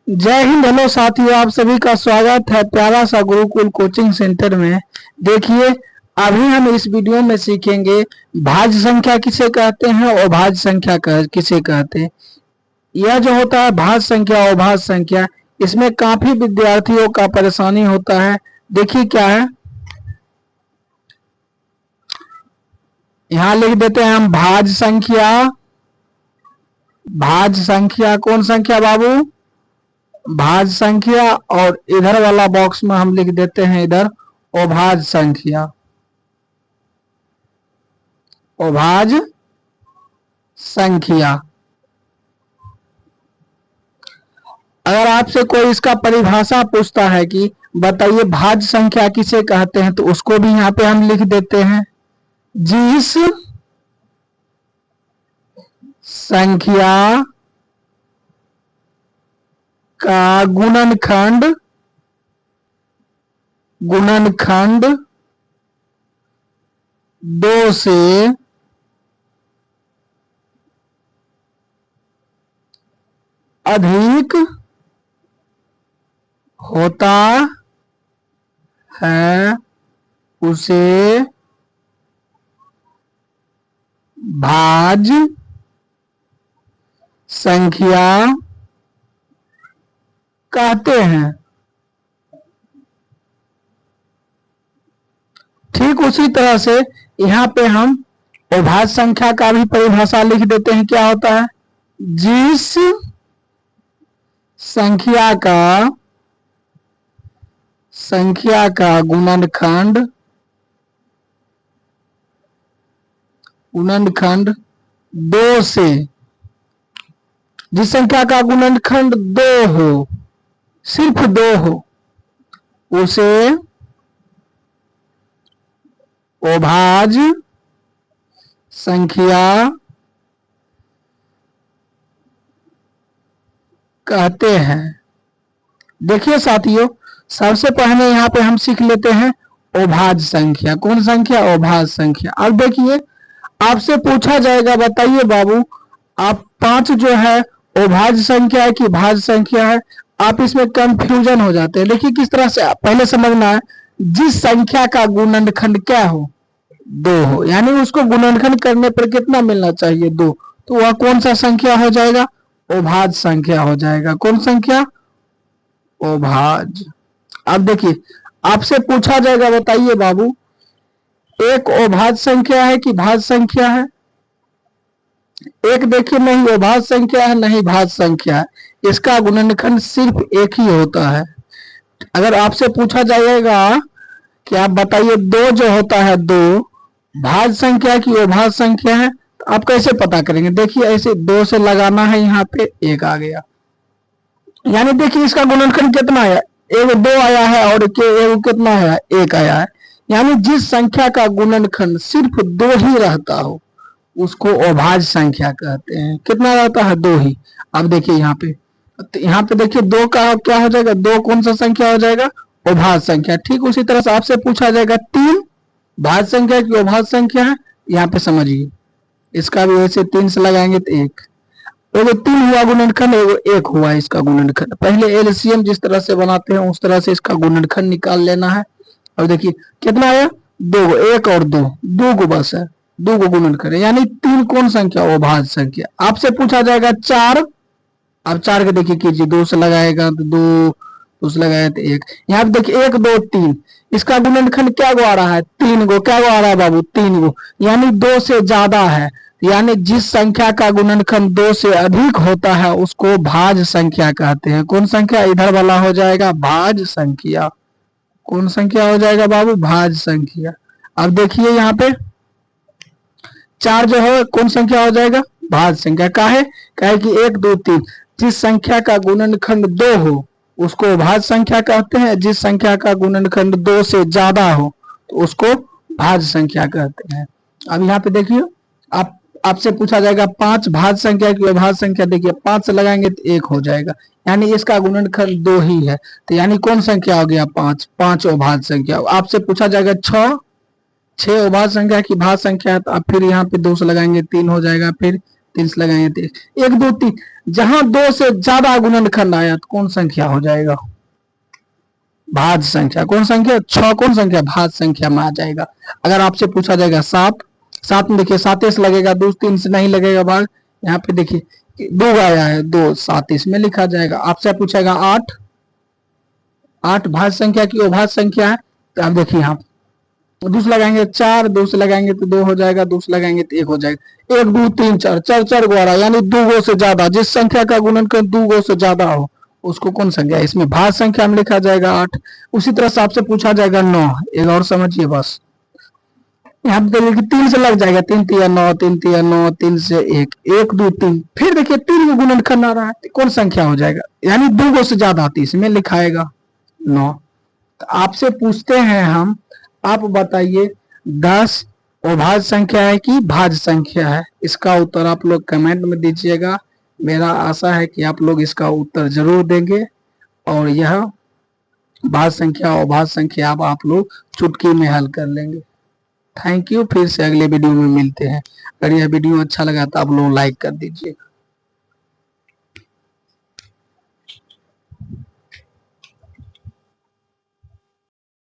जय हिंद। हेलो साथियों, आप सभी का स्वागत है प्यारा सा गुरुकुल कोचिंग सेंटर में। देखिए, अभी हम इस वीडियो में सीखेंगे भाज्य संख्या किसे कहते हैं और अभाज्य संख्या किसे कहते हैं। यह जो होता है भाज्य संख्या और अभाज्य संख्या, इसमें काफी विद्यार्थियों का परेशानी होता है। देखिए क्या है, यहाँ लिख देते हैं हम भाज्य संख्या। भाज्य संख्या कौन संख्या बाबू? भाज्य संख्या। और इधर वाला बॉक्स में हम लिख देते हैं इधर अभाज्य संख्या। अभाज्य संख्या। अगर आपसे कोई इसका परिभाषा पूछता है कि बताइए भाज्य संख्या किसे कहते हैं, तो उसको भी यहाँ पे हम लिख देते हैं जिस संख्या का गुणनखंड 2 से अधिक होता है उसे भाज्य संख्या कहते हैं। ठीक उसी तरह से यहाँ पे हम अभाज्य संख्या का भी परिभाषा लिख देते हैं। क्या होता है? जिस संख्या का गुणनखंड 2 से, जिस संख्या का गुणनखंड 2 हो, सिर्फ 2 हो, उसे अभाज्य संख्या कहते हैं। देखिए साथियों, सबसे पहले यहाँ पे हम सीख लेते हैं अभाज्य संख्या। कौन संख्या? अभाज्य संख्या। अब देखिए, आपसे पूछा जाएगा बताइए बाबू, आप 5 जो है अभाज्य संख्या है कि भाज्य संख्या है? आप इसमें कंफ्यूजन हो जाते हैं। देखिए किस तरह से, पहले समझना है, जिस संख्या का गुणनखंड क्या हो? 2 हो, यानी उसको गुणनखंड करने पर कितना मिलना चाहिए? 2। तो वह कौन सा संख्या हो जाएगा? अभाज्य संख्या हो जाएगा। कौन संख्या? अभाज्य। अब देखिए, आपसे पूछा जाएगा बताइए बाबू, एक अभाज्य संख्या है कि भाज्य संख्या है? एक देखिए, नहीं अभाज्य संख्या है नहीं भाज्य संख्या है, इसका गुणनखंड सिर्फ एक ही होता है। अगर आपसे पूछा जाएगा कि आप बताइए 2 जो होता है, 2 भाज्य संख्या की अभाज्य संख्या है, तो आप कैसे पता करेंगे? देखिए ऐसे 2 से लगाना है, यहाँ पे 1 आ गया, यानी देखिए इसका गुणनखंड कितना आया? एक 2 आया है और एक कितना है? 1 आया है। यानी जिस संख्या का गुणनखंड सिर्फ 2 ही रहता हो उसको अभाज्य संख्या कहते हैं। कितना रहता है? 2 ही। अब देखिए यहाँ पे, तो यहाँ पे देखिए 2 का क्या हो जाएगा? 2 कौन सा संख्या हो जाएगा? अभाज्य संख्या। ठीक उसी तरह से आपसे पूछा जाएगा 3 भाज्य संख्या की अभाज्य संख्या है। यहाँ पे समझिए, इसका भी ऐसे 3 से लगाएंगे तो 1, एगो 3 हुआ गुणनखंड, एगो 1 हुआ इसका गुणनखंड। पहले एलसीएम जिस तरह से बनाते हैं उस तरह से इसका गुणनखंड निकाल लेना है। और देखिए कितना आया? 2, 1 और 2, 2 को बस है, 2 को गुणनखंड, यानी 3 कौन संख्या? अभाज्य संख्या। आपसे पूछा जाएगा 4। अब 4 के देखिए कीजिए, 2 से लगाएगा तो 2, 2 से लगाया तो 1। यहाँ पे देखिए 1, 2, 3, इसका गुणनखंड क्या गो आ रहा है? 3 गो। क्या गो आ रहा है बाबू? 3 गो, यानी 2 से ज्यादा है। यानी जिस संख्या का गुणनखंड 2 से अधिक होता है उसको भाज्य संख्या कहते हैं। कौन संख्या? इधर वाला हो जाएगा भाज्य संख्या। कौन संख्या हो जाएगा बाबू? भाज्य संख्या। अब देखिए यहाँ पे 4 जो है कौन संख्या हो जाएगा? भाज्य संख्या। काहे कि 1, 2, 3, जिस संख्या का गुणनखंड 2 हो उसको भाज्य संख्या कहते हैं। जिस संख्या का गुणनखंड 2 से ज्यादा हो तो उसको भाज्य संख्या कहते हैं। अब यहाँ पे देखिए, आपसे पूछा जाएगा 5 भाज्य संख्या की अभाज्य संख्या। देखिए 5 से लगाएंगे तो 1 हो जाएगा, यानी इसका गुणनखंड 2 ही है। तो यानी कौन संख्या हो गया? 5। 5 अभाज्य संख्या। आपसे पूछा जाएगा 6 अभाज्य संख्या की भाज्य संख्या है, तो आप फिर यहाँ पे 2 से लगाएंगे 3 हो जाएगा, फिर 3 से लगाएंगे तो 1 2 3। जहां 2 से ज्यादा गुणनखंड आया तो कौन संख्या हो जाएगा? भाज्य संख्या। कौन संख्या? 6 कौन संख्या? भाज्य संख्या में आ जाएगा। अगर आपसे पूछा जाएगा 7, 7 में देखिए 7 से लगेगा, 2 3 से नहीं लगेगा भाग। यहाँ पे देखिए 2 आया है, 2 7 इसमें लिखा जाएगा। आपसे पूछेगा 8, 8 भाज्य संख्या की अभाज्य संख्या है, तो आप देखिए यहाँ 2 से लगाएंगे 4, 2 से लगाएंगे तो 2 हो जाएगा, 2 से लगाएंगे तो 1 हो जाएगा। 1 2 3 4, 4 4 गो आ रहा है, यानी 2 गो से ज्यादा। जिस संख्या का गुणनखंड 2 गो से ज्यादा हो उसको कौन संख्या? इसमें भाज्य संख्या में लिखा जाएगा 8। उसी तरह से आपसे पूछा जाएगा 9। एक और समझिए बस, यहाँ पे देखिए 3 से लग जाएगा, 3 3 9, 3 3 9, 3 से 1, 1 2 3। फिर देखिए 3 को गुणनखंड आ रहा है, तो कौन संख्या हो जाएगा? यानी 2 गो से ज्यादा आती है, इसमें लिखाएगा 9। तो आपसे पूछते हैं हम, आप बताइए 10 अभाज्य संख्या है कि भाज्य संख्या है? इसका उत्तर आप लोग कमेंट में दीजिएगा। मेरा आशा है कि आप लोग इसका उत्तर जरूर देंगे और यह भाज्य संख्या और अभाज्य संख्या आप लोग चुटकी में हल कर लेंगे। Thank you. फिर से अगले वीडियो में मिलते हैं। अगर यह वीडियो अच्छा लगा तो आप लोग लाइक कर दीजिएगा।